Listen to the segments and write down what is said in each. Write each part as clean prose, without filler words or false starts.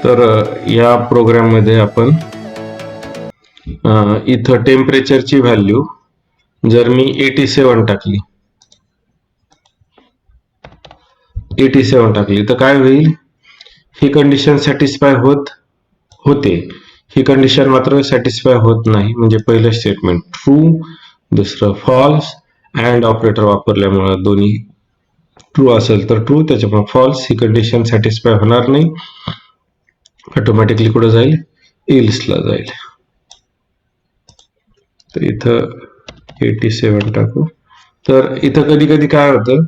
तर या प्रोग्राम मध्ये आपण इथं टेम्परेचरची व्हॅल्यू जर मी 87 टाकली 87 टाकली तर काय होईल, ही कंडिशन सॅटिस्फाय होते, ही कंडिशन मात्र सॅटिस्फाय होत नाही. म्हणजे पहिलं स्टेटमेंट ट्रू, दुसरं फॉल्स, अँड ऑपरेटर वापरल्यामुळे दोन्ही ट्रू असेल तर ट्रू, त्याच्यामुळे फॉल्स, ही कंडिशन सॅटिस्फाय होणार नाही, ऑटोमॅटिकली कुठं जाईल, इल्सला जाईल. तर इथं 87 टाकू. तर इथं कधी कधी काय होतं,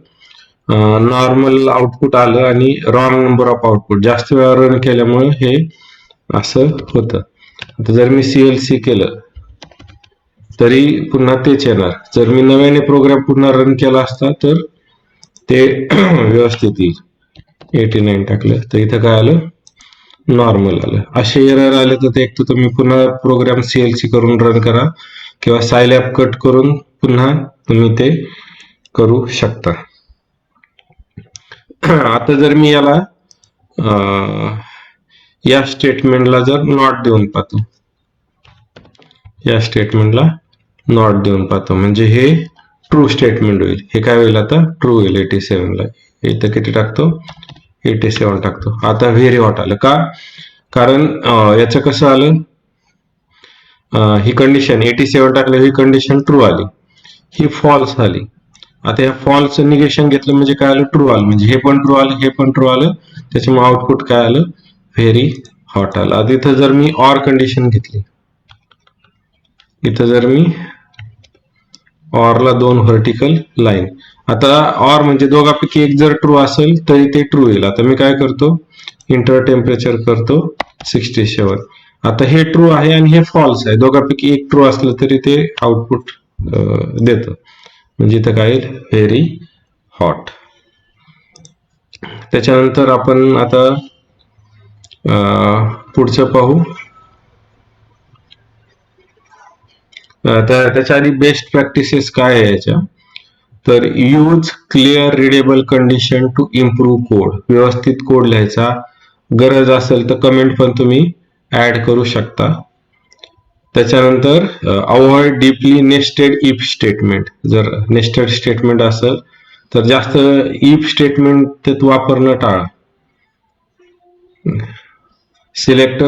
नॉर्मल आउटपुट आलं आणि रॉंग नंबर ऑफ आउटपुट जास्त वेळा रन केल्यामुळे हे असं होतं. आता जर मी CLC केलं तरी पुन्हा तेच येणार. जर मी नव्याने प्रोग्राम पुन्हा रन केला असता तर ते व्यवस्थित येईल. 89 टाकलं तर इथं काय आलं, नॉर्मल आलं. असे एरर आले तर एक तर तुम्ही पुन्हा प्रोग्राम CLC करून रन करा किंवा सायलॅब कट करून पुन्हा तुम्ही ते करू शकता. आता जर मी याला या स्टेटमेंटला जर नॉट देऊन पाहतो, या स्टेटमेंटला नॉट देऊन पाहतो म्हणजे हे ट्रू स्टेटमेंट होईल. हे काय होईल, आता ट्रू होईल 87 ला. इथं किती टाकतो, 87 टाकतो. आता व्हेरी हॉट आलं का, कारण याचं कसं आलं, ही कंडिशन 87 टाकलं, ही कंडिशन ट्रू आली, ही फॉल्स आली. आता या फॉल्सचं निगेशन घेतलं म्हणजे काय आलं, ट्रू आलं. म्हणजे हे पण ट्रू आलं, हे पण ट्रू आलं, त्याच्यामुळे आउटपुट काय आलं, व्हेरी हॉट आलं. आता इथं जर मी ऑर कंडिशन घेतली, इथं जर मी ऑरला 2 व्हर्टिकल लाईन, आता ऑर म्हणजे दोघांपैकी एक जर ट्रू असेल तरी ते ट्रू येईल. आता मी काय करतो, इंटर टेम्परेचर करतो 67. आता हे ट्रू आहे आणि हे फॉल्स आहे, दोघांपैकी एक ट्रू असलं तरी ते आउटपुट देतं. म्हणजे इथं काय येईल, व्हेरी हॉट. त्याच्यानंतर आपण आता पुढचं पाहू. त्याच्या आधी बेस्ट प्रॅक्टिसेस काय आहे याच्या, तर use clear readable condition to improve code. व्यवस्थित कोड लिहायचा, गरज असेल तर कमेंट पण तुम्ही ऍड करू शकता. त्याच्यानंतर avoid deeply nested if statement. जर नेस्टेड स्टेटमेंट असेल तर जास्त इफ स्टेटमेंट त्यात वापरणं टाळा. सिलेक्ट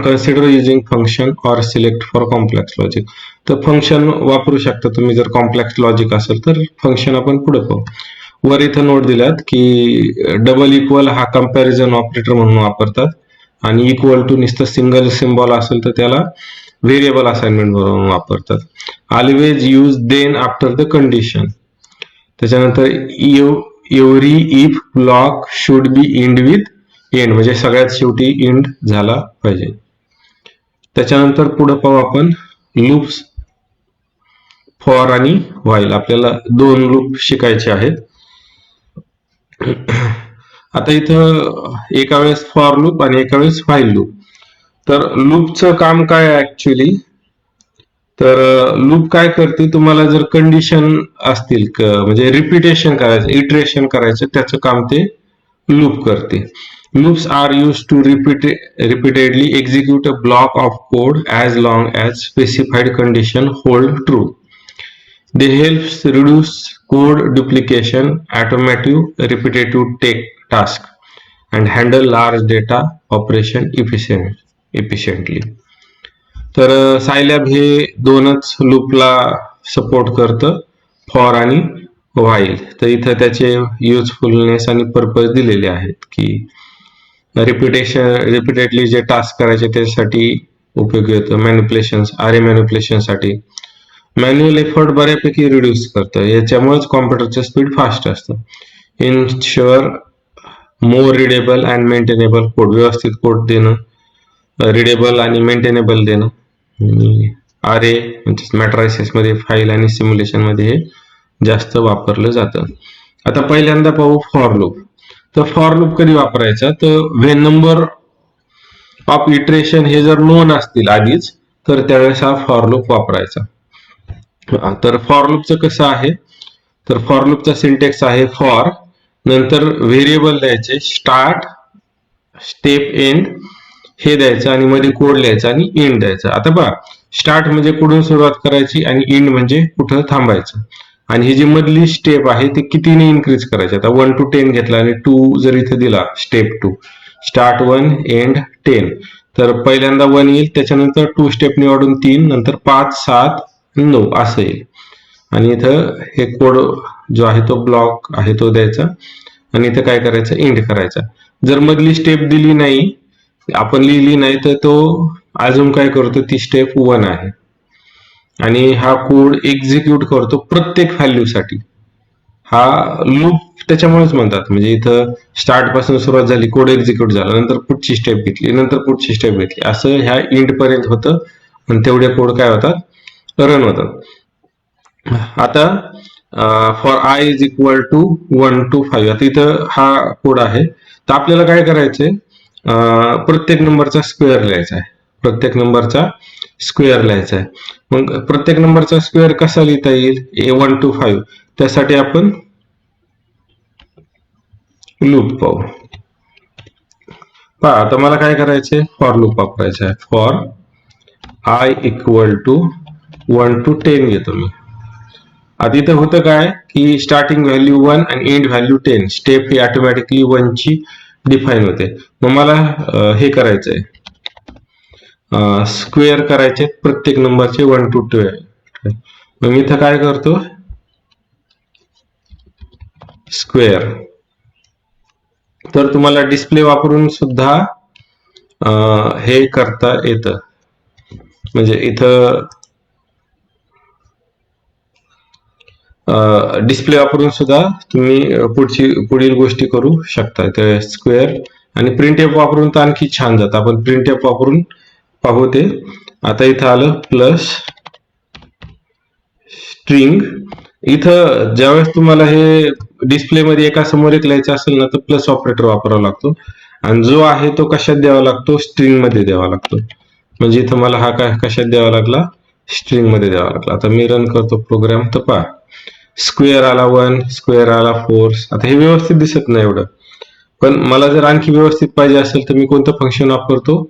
कन्सिडर युजिंग फंक्शन और सिलेक्ट फॉर कॉम्प्लेक्स लॉजिक. तर फंक्शन वापरू शकता तुम्ही जर कॉम्प्लेक्स लॉजिक असेल तर, फंक्शन आपण पुढे पाहू. वर इथं नोट दिल्यात की डबल इक्वल हा कंपॅरिझन ऑपरेटर म्हणून वापरतात आणि इक्वल टू नुसतं सिंगल सिम्बॉल असेल तर त्याला व्हेरिएबल असाइनमेंट म्हणून वापरतात. Always use then after the condition. त्याच्यानंतर every if block should be end with end, म्हणजे सगळ्यात शेवटी एंड झाला पाहिजे. त्याच्यानंतर पुढे पाहू आपण लूप्स, फॉर आणि व्हाईल. आपल्याला 2 लूप शिकायचे आहेत. आता इथं एका वेळेस फॉर लूप आणि एका वेळेस व्हाईल लूप. तर लूपचं काम काय आहे ऍक्च्युली, तर लूप काय करते, तुम्हाला जर कंडिशन असतील म्हणजे रिपिटेशन करायचं, इटरेशन करायचं, त्याचं काम ते लूप करते. Loops are used to repeatedly execute a block of code as long as specified condition hold true. They help reduce code duplication, automative repetitive task, and handle large data operation efficiently. तर Scilab हे दोनच लूपला support करतं, for आणि while. तर इथं त्याचे usefulness आणि purpose दिलेले आहेत की रिपिटेडली जे टास्क करायचे त्यासाठी उपयोगी होतं. मॅनिप्युलेशन्स, आरे मॅनिप्युलेशन साठी मॅन्युअल एफर्ट बऱ्यापैकी रिड्यूस करतं. याच्यामुळेच कॉम्प्युटरचं स्पीड फास्ट असतं. इन्श्युअर मोर रिडेबल अँड मेंटेनेबल कोड. व्यवस्थित कोड देणं, रिडेबल आणि मेंटेनेबल देणं. आरे म्हणजे मॅट्रायसिस मध्ये, फाईल आणि सिम्युलेशन मध्ये हे जास्त वापरलं जातं. आता पहिल्यांदा पाहू फॉर लूप. तर फॉर लूप कधी वापरायचा, तर व्हेन नंबर ऑफ इटरेशन हे जर नोन असतील आधीच तर त्यावेळेस हा फॉर लूप वापरायचा. तर फॉर लूपचं कसं आहे, तर फॉर लूपचा सिंटेक्स आहे फॉर, नंतर व्हेरिएबल द्यायचे स्टार्ट स्टेप एंड हे द्यायचं आणि मध्ये कोड लिहायचा आणि एंड द्यायचा. आता पहा, स्टार्ट म्हणजे कुठून सुरुवात करायची आणि एंड म्हणजे कुठं थांबायचं. आणि ही जी मधली स्टेप आहे ती कितीने इन्क्रीज करायची. आता 1 to 10 घेतला आणि 2 जर इथे दिला, स्टेप 2 स्टार्ट 1 एंड 10, तर पहिल्यांदा 1 येईल, त्याच्यानंतर 2 स्टेपनी वाढून 3, नंतर 5, 7, 9 असं येईल. आणि इथं हे कोड जो आहे तो ब्लॉक आहे तो द्यायचा आणि इथं काय करायचं, एंड करायचा. जर मधली स्टेप दिली नाही, आपण लिहिली नाही, तर तो अजून काय करतो, ती स्टेप 1 आहे आणि हा कोड एक्झिक्यूट करतो प्रत्येक व्हॅल्यूसाठी. हा लूप त्याच्यामुळेच म्हणतात, म्हणजे इथं स्टार्ट पासून सुरुवात झाली, कोड एक्झिक्यूट झाला, नंतर पुढची स्टेप घेतली, नंतर पुढची स्टेप घेतली, असं ह्या एंड पर्यंत होतं आणि तेवढे कोड काय होतात, रन होतात. आता for i is equal to 1 to 5, आता इथं हा कोड आहे. तर आपल्याला काय करायचंय, प्रत्येक नंबरचा स्क्वेअर लिहायचा आहे. प्रत्येक नंबरचा स्क्वेअर लिहायचा आहे. मग प्रत्येक नंबरचा स्क्वेअर कसा लिहिता येईल, 1 to 5, त्यासाठी आपण लूप पाहू. पहा, आता मला काय करायचंय, फॉर लूप वापरायचं आहे. For i equal to 1 to 10 घेतो मी. आता इथं होतं काय, की स्टार्टिंग व्हॅल्यू 1 आणि एंड व्हॅल्यू 10, स्टेप ही ऑटोमॅटिकली 1 ची डिफाईन होते. मग मला हे करायचंय, स्क्वेअर करायचे प्रत्येक नंबरचे 1 to 12. मग मी इथं काय करतो, स्क्वेअर. तर तुम्हाला डिस्प्ले वापरून सुद्धा हे करता येतं, म्हणजे इथं डिस्प्ले वापरून सुद्धा तुम्ही पुढील गोष्टी करू शकता. तर स्क्वेअर आणि प्रिंट एफ वापरून तर आणखी छान जातं. आपण प्रिंट एफ वापरून पाहू ते. आता इथं आलं प्लस स्ट्रिंग. इथं ज्यावेळेस तुम्हाला हे डिस्प्लेमध्ये एका समोर एक लिहायचं असेल ना, तर प्लस ऑपरेटर वापरावा लागतो आणि जो आहे तो कशात द्यावा लागतो, स्ट्रिंग मध्ये द्यावा लागतो. म्हणजे इथं मला हा काय कशात द्यावा लागला, स्ट्रिंग मध्ये द्यावा लागला. आता मी रन करतो प्रोग्राम, तर पहा, स्क्वेअर आला 1, स्क्वेअर आला 4. आता हे व्यवस्थित दिसत नाही एवढं, पण मला जर आणखी व्यवस्थित पाहिजे असेल तर मी कोणतं फंक्शन वापरतो,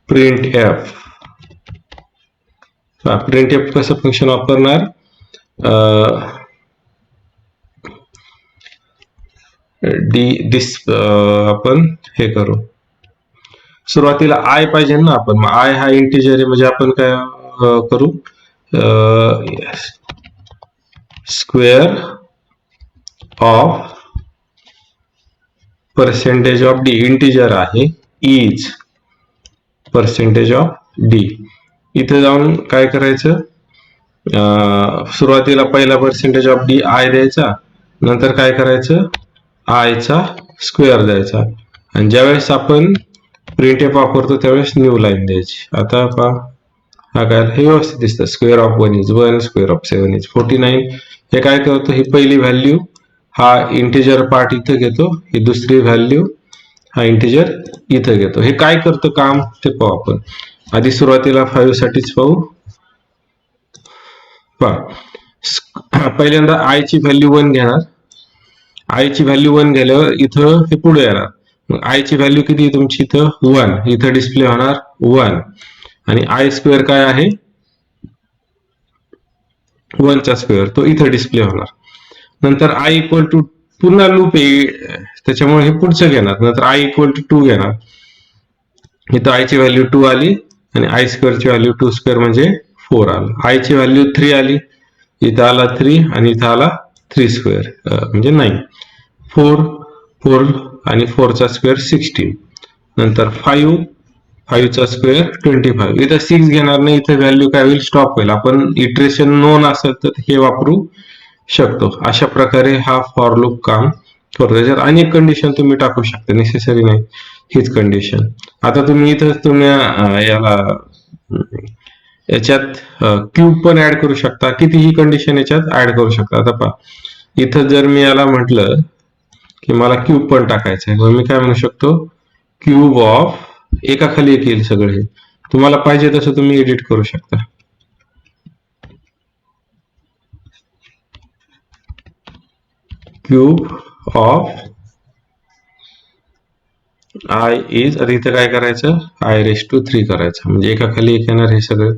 प्रिंट एफ. प्रिंट एफ कसं फंक्शन वापरणार, आपण हे करू, सुरुवातीला आय पाहिजे ना, आपण मग आय हा इंटिजर आहे, म्हणजे आपण काय करू, square of percentage of D, integer आहे, इज पर्सेंटेज ऑफ डी. इथे जाऊन काय करायचं, सुरुवातीला पहिला पर्सेंटेज ऑफ डी आय द्यायचा, नंतर काय करायचं, आयचा स्क्वेअर द्यायचा आणि ज्यावेळेस आपण प्रिंट एफ वापरतो त्यावेळेस न्यू लाईन द्यायची. आता पहा, हा काय हे व्यवस्थित दिसतं, square of 1 is 1, square of 7 is 49. हे काय करतो, ही पहिली व्हॅल्यू हा इंटिजर पार्ट इथं घेतो, ही दुसरी व्हॅल्यू हा इंटिजर इथं घेतो. हे काय करतं काम ते पाहू आपण. आधी सुरुवातीला 5 साठीच पाहू. पहा, पहिल्यांदा आय ची व्हॅल्यू 1 घेणार. आय ची व्हॅल्यू 1 गेल्यावर इथं हे पुढे येणार. मग आय ची व्हॅल्यू किती तुमची, इथं 1, इथं डिस्प्ले होणार 1 आणि आय स्क्वेअर काय आहे, 1 चा स्क्वेअर, तो इथं डिस्प्ले होणार. नंतर आय इक्वल टू, पुन्हा लूप आहे त्याच्यामुळे हे पुढचं घेणार. नंतर आय इक्वल टू 2 घेणार. इथं आय ची व्हॅल्यू 2 आली आणि आय स्क्वेअर ची व्हॅल्यू 2 स्क्वेअर म्हणजे 4 आलं. आय ची व्हॅल्यू 3 आली, इथं आला 3 आणि इथं आला 3 स्क्वेअर म्हणजे 9. 4 4 आणि 4 चा स्क्वेअर 16. नंतर 5 5 चा स्क्वेअर 25. इथं 6 घेणार नाही, इथं व्हॅल्यू काय होईल, स्टॉप होईल. आपण इटरेशन नोन असेल तर हे वापरू शकतो. अशा प्रकारे हा फॉर लूप काम करतो. त्याच्यात अनेक कंडिशन तुम्ही टाकू शकता, नेसेसरी नाही हीच कंडिशन. आता तुम्ही इथं तुम्ही याच्यात क्यूब पण ऍड करू शकता, कितीही कंडिशन याच्यात ऍड करू शकता. आता पहा, इथं जर मी याला म्हटलं की मला क्यूब पण टाकायचं आहे, मग मी काय म्हणू शकतो, क्यूब ऑफ, एका खाली एक येईल सगळं. हे तुम्हाला पाहिजे तसं तुम्ही एडिट करू शकता. क्यूब ऑफ आय इज, आता इथं काय करायचं, i⁻³ करायचं, म्हणजे एका खाली एक येणार. हे सगळं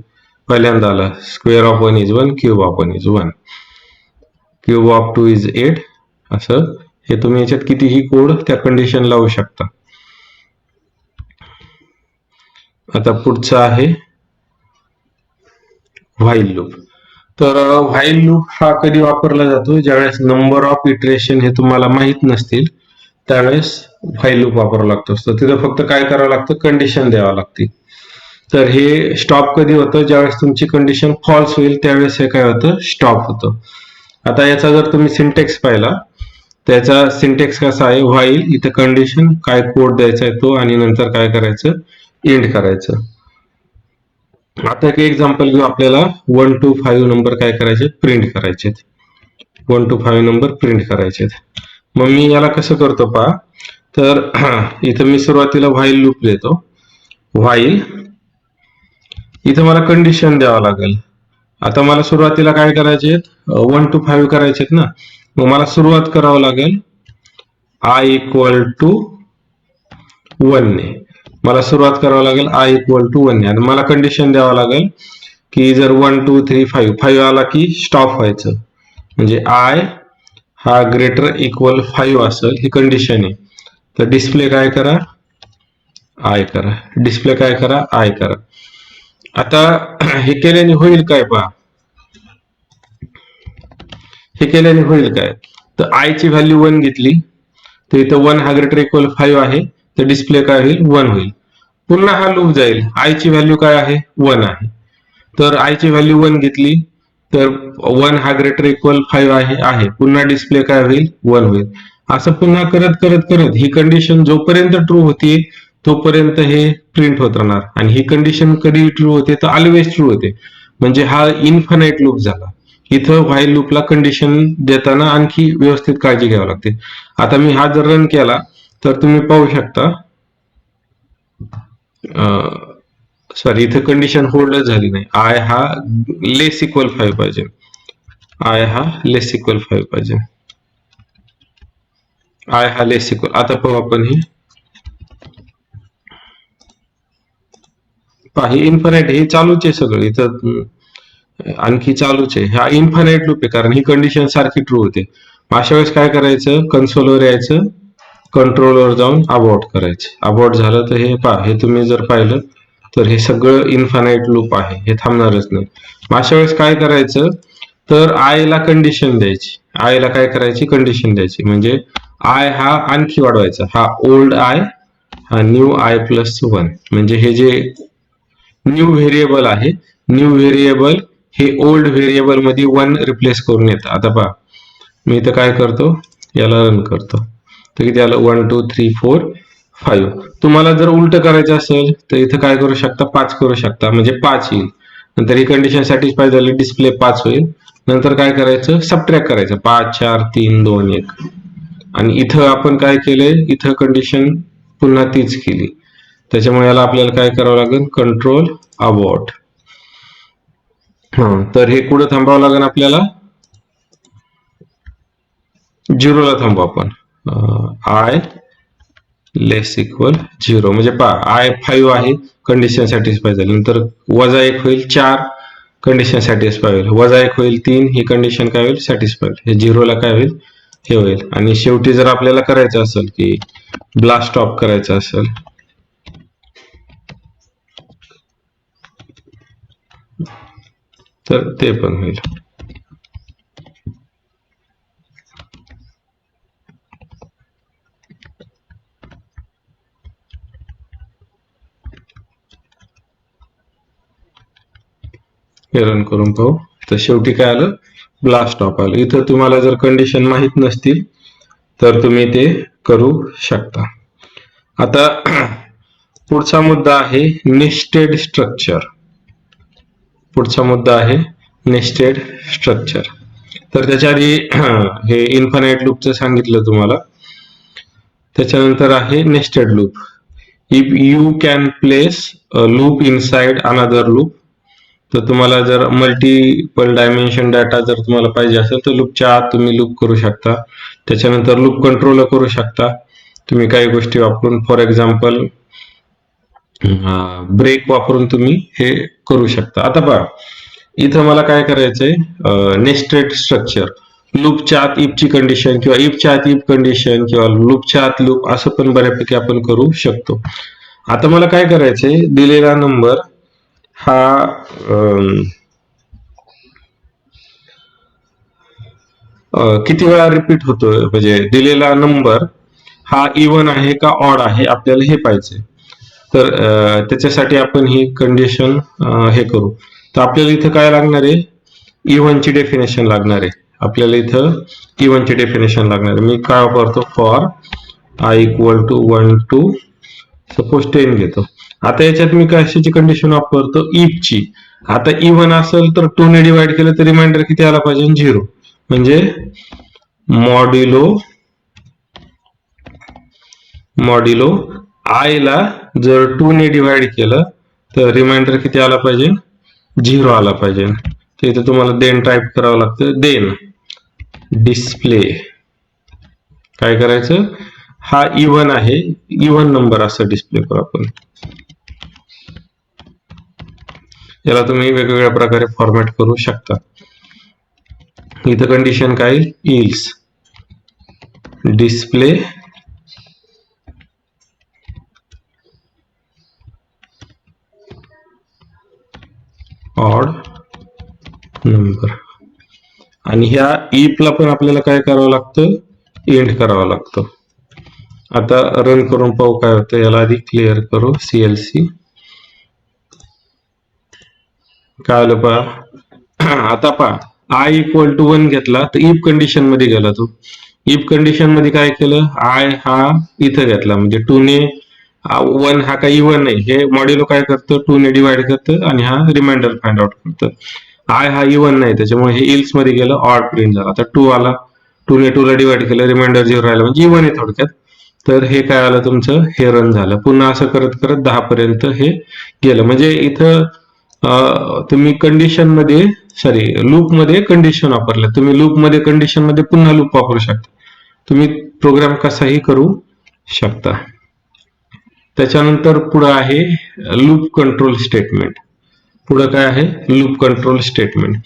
पहिल्यांदा आलं. Square of 1 is 1, cube of 1 is 1, cube of 2 is 8. असं हे तुम्ही याच्यात कितीही कोड त्या कंडिशन लावू शकता. आता पुढचं आहे व्हाईल लूप. तर व्हाईल लूप हा कधी वापरला जातो, ज्यावेळेस नंबर ऑफ इटरेशन हे तुम्हाला माहित नसतील त्यावेळेस व्हाईल लूप वापरावा लागतो. तर तिथं फक्त काय करावं लागतं, कंडिशन द्यावं लागते. तर हे स्टॉप कधी होतं, ज्यावेळेस तुमची कंडिशन फॉल्स होईल त्यावेळेस हे काय होतं, स्टॉप होतं. आता याचा जर तुम्ही सिंटेक्स पाहिला, त्याचा सिंटेक्स कसा आहे, व्हाईल, इथं कंडिशन, काय कोड द्यायचा आहे तो, आणि नंतर काय करायचं, एंड करायचं. आता एक एक्झाम्पल घेऊ, आपल्याला 1 to 5 नंबर काय करायचे, प्रिंट करायचे. 1 to 5 नंबर प्रिंट करायचे. मग मी याला कसं करतो पहा, तर इथं मी सुरुवातीला व्हाईल लूप देतो. व्हाईल, इथं मला कंडिशन द्यावं लागेल. आता मला सुरुवातीला काय करायचे, 1 to 5 करायचे ना. मग मला सुरुवात करावं लागेल i=1 ने. मला सुरुवात करावं लागेल i=1 ने, आणि मला कंडिशन द्यावं लागेल की जर 1 2 3 5 आला की स्टॉप व्हायचं, म्हणजे i हा ग्रेटर इक्वल 5 असेल, ही कंडिशन आहे. तर डिस्प्ले काय करा, i करा. डिस्प्ले काय करा, i करा. आता हे केल्याने होईल काय पहा, हे केल्याने होईल काय, तर i ची व्हॅल्यू 1 घेतली, तर इथं 1 हा ग्रेटर इक्वल 5 आहे, तर डिस्प्ले काय होईल, 1 होईल. पुन्हा हा लूप जाईल, i ची व्हॅल्यू काय आहे, 1 आहे. तर i ची व्हॅल्यू 1 घेतली, तर 1 हा ग्रेटर इक्वल 5 आहे, पुन्हा डिस्प्ले काय होईल, 1 होईल. असं पुन्हा करत करत करत ही कंडिशन जोपर्यंत ट्रू होती तोपर्यंत हे प्रिंट होत राहणार, आणि ही कंडिशन कधी ट्रू होते, तर ऑलवेज ट्रू होते. म्हणजे हा इन्फानाइट लूप झाला. इथं व्हाईल लूपला कंडिशन देताना आणखी व्यवस्थित काळजी घ्यावी लागते. आता मी हा जर रन केला तर तुम्ही पाहू शकता, सॉरी, इथं कंडिशन होल्डच झाली नाही. आय हा लेस इक्वल 5 पाहिजे, आय हा लेस इक्वल 5 पाहिजे, आय हा लेस इक्वल. आता पाहू आपण, हे पहा, हे इन्फानाइट, हे चालूच आहे सगळं इथं, आणखी चालूच आहे. हा इन्फानाइट लूप आहे, कारण ही कंडिशन सारखी ट्रू होते. अशा वेळेस काय करायचं, कन्सोलवर यायचं, कंट्रोलवर जाऊन अबॉर्ट करायचं. अबॉर्ट झालं तर हे पहा, हे तुम्ही जर पाहिलं तर हे सगळं इन्फानाइट लूप आहे, हे थांबणारच नाही. अशा वेळेस काय करायचं, तर आय ला कंडिशन द्यायची, आय ला काय करायची, कंडिशन द्यायची. म्हणजे आय हा आणखी वाढवायचा, हा ओल्ड आय, हा न्यू आय प्लस 1. म्हणजे हे जे न्यू व्हेरिएबल आहे, न्यू व्हेरिएबल हे ओल्ड व्हेरिएबल मध्ये 1 रिप्लेस करून येतं. आता पहा, मी इथं काय करतो, याला रन करतो, तर किती आलं, 1 2 3 4 5. तुम्हाला जर उलट करायचं असेल तर इथं काय करू शकता, 5 करू शकता, म्हणजे 5 येईल. नंतर ही कंडिशन सॅटिस्फाय झाली, डिस्प्ले 5 होईल. नंतर काय करायचं, सबट्रॅक्ट करायचं, 5 4 3 2 1. आणि इथं आपण काय केलंय, इथं कंडिशन पुन्हा तीच केली. त्याच्यामुळे याला आपल्याला काय करावं लागेल, कंट्रोल अबॉर्ट. तर हे कुठं थांबावं लागेल आपल्याला, 0 ला थांबू आपण. आय लेस इक्वल 0, म्हणजे पहा, आय 5 आहे, कंडिशन सॅटिस्फाय झाली. नंतर -1 होईल, 4 कंडिशन सॅटिस्फाय होईल, -1 होईल, 3 ही कंडिशन काय होईल, सॅटिस्फाय. हे 0 ला काय होईल, हे होईल. आणि शेवटी जर आपल्याला करायचं असेल की ब्लास्ट ऑफ करायचं असेल, तर ते पण होईल. रन करून पाहू, तर शेवटी काय आलं, ब्लास्ट ऑफ आलं. इथं तुम्हाला जर कंडिशन माहित नसतील तर तुम्ही ते करू शकता. आता पुढचा मुद्दा आहे नेस्टेड स्ट्रक्चर. पुढचा मुद्दा आहे नेस्टेड स्ट्रक्चर. तर त्याच्या आधी हे इन्फानाइट लूपचं सांगितलं तुम्हाला. त्याच्यानंतर आहे nested loop. If you can place a loop inside another loop, तर तुम्हाला जर मल्टिपल डायमेन्शन डाटा जर तुम्हाला पाहिजे असेल तर लूपच्या आत तुम्ही लूप करू शकता. त्याच्यानंतर लूप कंट्रोल करू शकता. तुम्ही काही गोष्टी वापरून, फॉर एक्झाम्पल ब्रेक वापरून तुम्ही हे करू शकता. आता पहा, इथं मला काय करायचंय, नेस्टेड स्ट्रक्चर, लूपच्या आत इफची कंडिशन किंवा इफच्या आत इफ कंडिशन किंवा लूपच्या आत लूप असं पण बऱ्यापैकी आपण करू शकतो. आता मला काय करायचंय, दिलेला नंबर हा किती वेळा रिपीट होतोय, म्हणजे दिलेला नंबर हा इव्हन आहे का ऑड आहे आपल्याला हे पाहिजे. तर त्याच्यासाठी आपण ही कंडिशन हे करू. तर आपल्याला इथं काय लागणार आहे, इव्हनची डेफिनेशन लागणार आहे. आपल्याला इथं इव्हनची डेफिनेशन लागणार आहे. मी काय वापरतो, for i equal to 1 to suppose 10 घेतो. आता याच्यात मी कशाची कंडिशन वापरतो, इफची. आता इव्हन असेल तर 2 ने डिवाइड केलं तर रिमाइंडर किती आला पाहिजे, 0. म्हणजे मॉड्युलो आय ला जर 2 ने डिवाइड केलं तर रिमाइंडर किती आला पाहिजे, 0 आला पाहिजे. तर इथे तुम्हाला देन टाईप करावं लागतं. देन डिस्प्ले काय करायचं, हा इव्हन आहे, इव्हन नंबर असं डिस्प्ले करू आपण. याला तुम्ही वेगवेगळ्या प्रकारे फॉर्मॅट करू शकता. इथं कंडिशन काय, इल्स डिस्प्ले ऑड नंबर. आणि ह्या इफला पण आपल्याला काय करावं लागतं, एंड करावं लागतं. आता रन करून पाहू काय होतं. याला आधी क्लिअर करू, CLC. काय आलं पहा, आता पहा, आय इक्वल टू 1 घेतला तर इफ कंडिशन मध्ये गेला तो. इफ कंडिशन मध्ये काय केलं, आय हा इथं घेतला, म्हणजे 2 ने 1 हा काही इव्हन नाही, हे मॉड्युलो काय करतं, 2 ने डिवाइड करतं आणि हा रिमाइंडर फाइंड आउट करतं. आय हा इव्हन नाही, त्याच्यामुळे हे इल्स मध्ये गेलं, ऑड प्रिंट झाला. आता 2 आला, 2 ने 2 ला डिवाइड केलं, रिमाइंडर 0 राहिला, म्हणजे इव्हन आहे थोडक्यात. तर हे काय आलं तुमचं, हे रन झालं. पुन्हा असं करत करत 10 पर्यंत हे गेलं. म्हणजे इथं तुम्ही कंडिशन मध्ये, सॉरी लूप मध्ये कंडिशन वापरलं, तुम्ही लूप मध्ये कंडिशन मध्ये पुन्हा लूप वापरू शकता. तुम्ही प्रोग्राम कसाही करू शकता. त्याच्यानंतर पुढे आहे लूप कंट्रोल स्टेटमेंट. पुढे काय आहे, लूप कंट्रोल स्टेटमेंट.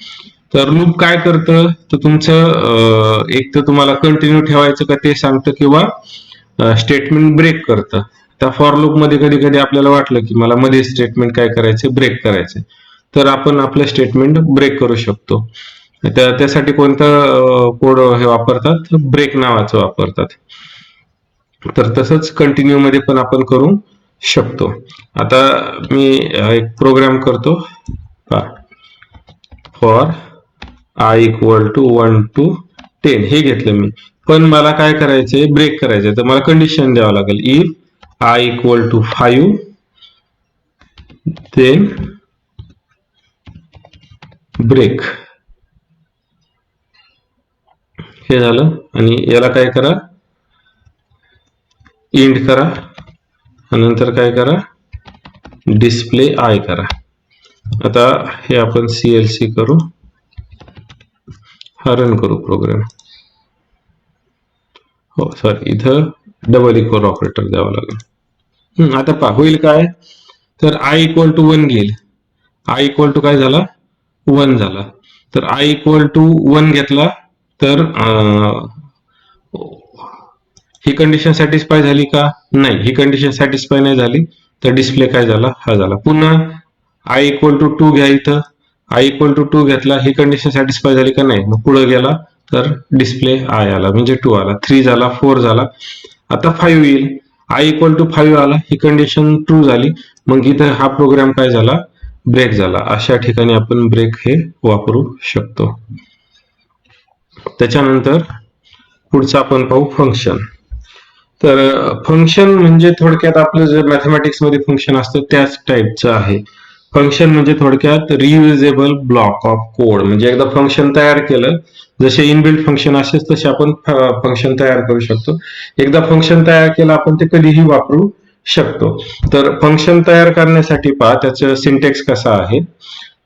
तर लूप काय करतं, तर तुमचं एक तर तुम्हाला कंटिन्यू ठेवायचं का ते सांगतं, किंवा स्टेटमेंट ब्रेक करतं. त्या फॉर लूप मध्ये कधी कधी आपल्याला वाटलं की मला मध्ये स्टेटमेंट काय करायचं, ब्रेक करायचं, तर आपण आपलं स्टेटमेंट ब्रेक करू शकतो. त्यासाठी कोणतं कोड हे वापरतात, ब्रेक नावाचं वापरतात. तर तसंच कंटिन्यू मध्ये पण आपण करू शकतो. आता मी एक प्रोग्राम करतो, for i equal to 1 to 10 हे घेतलं मी, पण मला काय करायचंय, ब्रेक करायचंय. तर मला कंडिशन द्यावं लागेल, if i equal to 5 then break. हे झालं. आणि याला काय करा, एंड करा, नंतर काय करा, डिस्प्ले आय करा. आता हे आपण CLC करू, हा रन करू प्रोग्राम. हो सॉरी, इथं डबल इक्वल ऑपरेटर द्यावं लागेल. आता पहा होईल काय, तर आय इक्वल टू 1 घेईल, आय इक्वल टू काय झाला, 1 झाला. तर आय इक्वल टू 1 घेतला तर ही कंडिशन सॅटिस्फाय झाली का, नाही, ही कंडिशन सॅटिस्फाय नाही झाली. तर डिस्प्ले काय झाला, हा झाला. पुन्हा आय इक्वल टू 2 घ्या, इथं आय इक्वल टू 2 घेतला, ही कंडिशन सॅटिस्फाय झाली का, नाही, मग पुढे गेला तर डिस्प्ले आय आला, म्हणजे 2 आला. 3 झाला, 4 झाला, आता 5 येईल. आय इक्वल टू 5 आला, ही कंडिशन ट्रू झाली, मग इथं हा प्रोग्राम काय झाला, ब्रेक झाला. अशा ठिकाणी आपण ब्रेक हे वापरू शकतो. त्याच्यानंतर पुढचं आपण पाहू फंक्शन. तर फंक्शन म्हणजे थोडक्यात आपलं जे मॅथमॅटिक्स मध्ये फंक्शन असतं त्याच टाईपचं आहे. फंक्शन म्हणजे थोडक्यात रियुजेबल ब्लॉक ऑफ कोड. म्हणजे एकदा फंक्शन तयार केलं, जसे इनबिल्ट फंक्शन असेल तसे आपण फंक्शन तयार करू शकतो. एकदा फंक्शन तयार केलं आपण ते कधीही वापरू शकतो. तर फंक्शन तयार करण्यासाठी पहा त्याचं सिंटेक्स कसा आहे.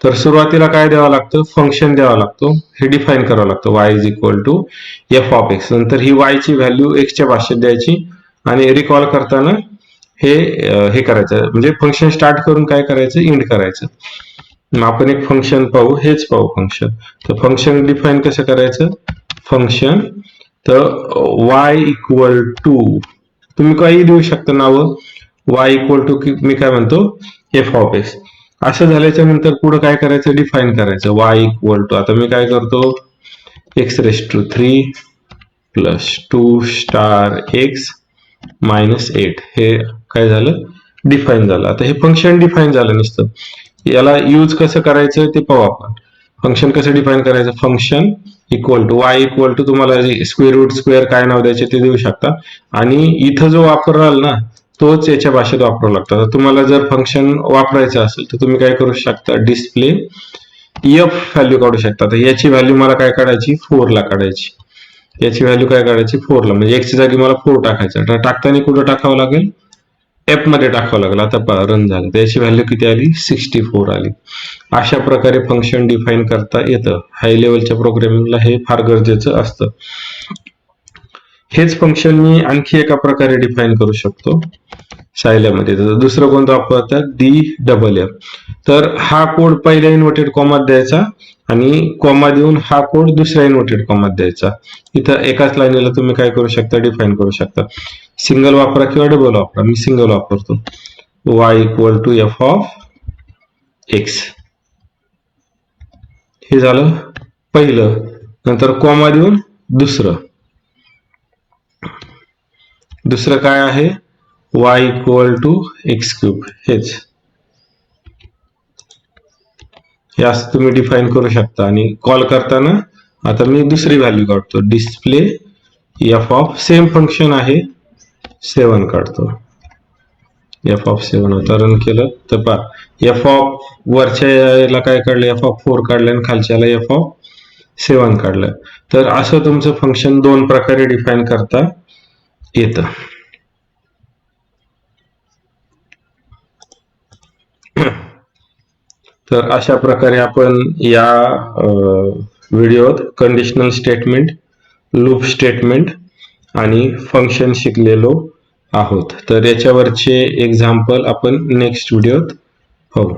तर सुरुवातीला काय द्यावं लागतं, फंक्शन द्यावं लागतो, हे डिफाईन करावं लागतं, y is equal to f of x. नंतर ही y ची व्हॅल्यू x च्या भाषेत द्यायची आणि रिकॉल करताना हे करायचं, म्हणजे फंक्शन स्टार्ट करून काय करायचं, एंड करायचं. मग आपण एक फंक्शन पाहू, हेच पाहू फंक्शन. तर फंक्शन डिफाईन कसं करायचं, फंक्शन तर y इक्वल टू, तुम्ही काही देऊ शकता नावं, y इक्वल टू मी काय म्हणतो एफ ऑफ एक्स. असं झाल्याच्या नंतर पुढे काय करायचं, डिफाईन करायचं y इक्वल टू, आता मी काय करतो, x raise to 3 plus 2 star x minus 8, हे काय झालं, डिफाईन झालं. आता हे फंक्शन डिफाईन झालं नुसतं. याला यूज कसं करायचं ते पाहू आपण. फंक्शन कसं डिफाईन करायचं, function equal to y equal to, तुम्हाला स्क्वेअर रूट स्क्वेअर काय नाव द्यायचे ते देऊ शकता, आणि इथं जो वापराल ना तोच याच्या भाषेत वापरावा लागतो. तर तुम्हाला जर फंक्शन वापरायचं असेल तर तुम्ही काय करू शकता, डिस्प्ले एफ व्हॅल्यू काढू शकता. तर याची व्हॅल्यू मला काय काढायची, 4 ला काढायची. याची व्हॅल्यू काय काढायची, 4 ला, म्हणजे एक्सच्या जागी मला 4 टाकायचं. तर टाकताना कुठं टाकावं लागेल, एफ मध्ये टाकावं लागेल. आता रन झालं, त्याची व्हॅल्यू किती आली, 64 आली. अशा प्रकारे फंक्शन डिफाईन करता येतं. हाय लेवलच्या प्रोग्रामिंगला हे फार गरजेचं असतं. हेच फंक्शन मी आणखी एका प्रकारे डिफाईन करू शकतो सायलॅबमध्ये. दुसरं कोणतं वापरतात, DFF. तर हा कोड पहिल्या इन्व्हर्टेड कॉमात द्यायचा आणि कॉमा देऊन हा कोड दुसऱ्या इन्व्हर्टेड कॉमात द्यायचा. इथं एकाच लाईनीला तुम्ही काय करू शकता, डिफाईन करू शकता. सिंगल वापरा किंवा डबल वापरा, मी सिंगल वापरतो. y equal to f of x, हे झालं पहिलं. नंतर कॉमा देऊन दुसरं काय आहे, y equal to x cube, हेच. हे असं तुम्ही डिफाईन करू शकता. आणि कॉल करताना आता मी दुसरी व्हॅल्यू काढतो, display F of, same function आहे, 7 काढतो. एफ ऑफ 7 होता. रन केलं तर पहा, एफ ऑफ वरच्या याला काय काढलं, एफ ऑफ 4 काढलं आणि खालच्याला एफ ऑफ 7 काढलं. तर असं तुमचं फंक्शन दोन प्रकारे डिफाईन करता येतं. तर अशा प्रकारे आपण या व्हिडिओत कंडिशनल स्टेटमेंट, लूप स्टेटमेंट आणि फंक्शन शिकलेलो आहोत. तर याच्यावरचे एक्झाम्पल आपण नेक्स्ट व्हिडिओत पाहू.